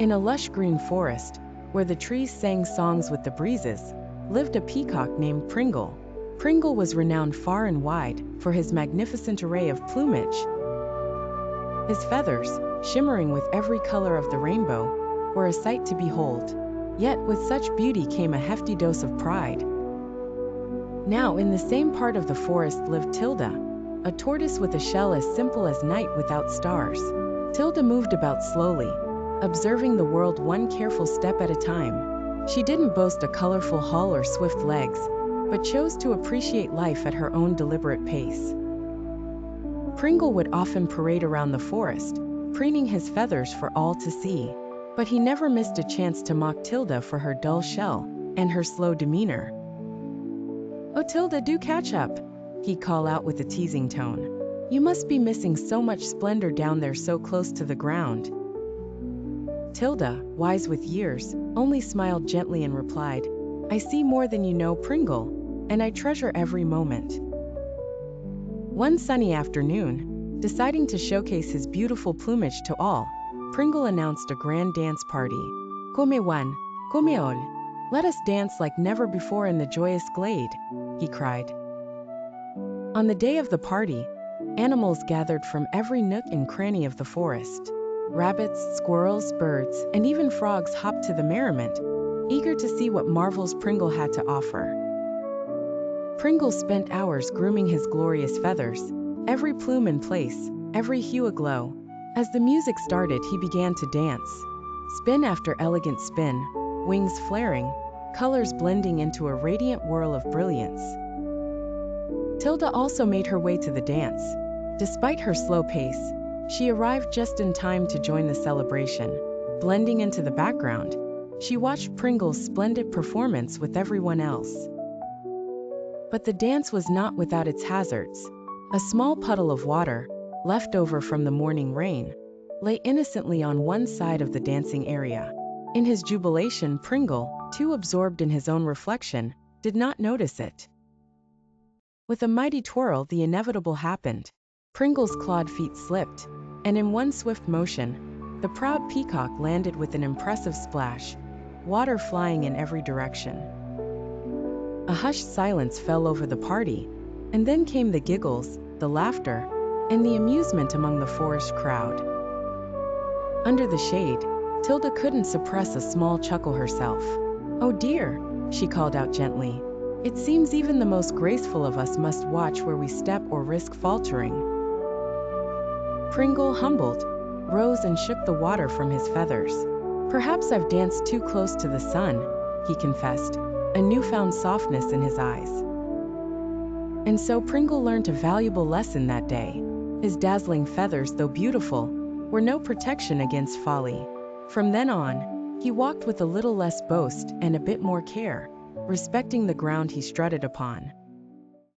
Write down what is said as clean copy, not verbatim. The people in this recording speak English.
In a lush green forest, where the trees sang songs with the breezes, lived a peacock named Pringle. Pringle was renowned far and wide for his magnificent array of plumage. His feathers, shimmering with every color of the rainbow, were a sight to behold. Yet with such beauty came a hefty dose of pride. Now in the same part of the forest lived Tilda, a tortoise with a shell as simple as night without stars. Tilda moved about slowly, observing the world one careful step at a time. She didn't boast a colorful hull or swift legs, but chose to appreciate life at her own deliberate pace. Pringle would often parade around the forest, preening his feathers for all to see. But he never missed a chance to mock Tilda for her dull shell and her slow demeanor. "Oh Tilda, do catch up," he'd call out with a teasing tone. "You must be missing so much splendor down there so close to the ground." Tilda, wise with years, only smiled gently and replied, "I see more than you know, Pringle, and I treasure every moment." One sunny afternoon, deciding to showcase his beautiful plumage to all, Pringle announced a grand dance party. "Come one, come all. Let us dance like never before in the joyous glade," he cried. On the day of the party, animals gathered from every nook and cranny of the forest. Rabbits, squirrels, birds, and even frogs hopped to the merriment, eager to see what marvels Pringle had to offer. Pringle spent hours grooming his glorious feathers, every plume in place, every hue aglow. As the music started, he began to dance. Spin after elegant spin, wings flaring, colors blending into a radiant whirl of brilliance. Tilda also made her way to the dance. Despite her slow pace, she arrived just in time to join the celebration. Blending into the background, she watched Pringle's splendid performance with everyone else. But the dance was not without its hazards. A small puddle of water, left over from the morning rain, lay innocently on one side of the dancing area. In his jubilation, Pringle, too absorbed in his own reflection, did not notice it. With a mighty twirl, the inevitable happened. Pringle's clawed feet slipped, and in one swift motion, the proud peacock landed with an impressive splash, water flying in every direction. A hushed silence fell over the party, and then came the giggles, the laughter, and the amusement among the forest crowd. Under the shade, Tilda couldn't suppress a small chuckle herself. "Oh dear," she called out gently. "It seems even the most graceful of us must watch where we step or risk faltering." Pringle, humbled, rose and shook the water from his feathers. "Perhaps I've danced too close to the sun," he confessed, a newfound softness in his eyes. And so Pringle learned a valuable lesson that day. His dazzling feathers, though beautiful, were no protection against folly. From then on, he walked with a little less boast and a bit more care, respecting the ground he strutted upon.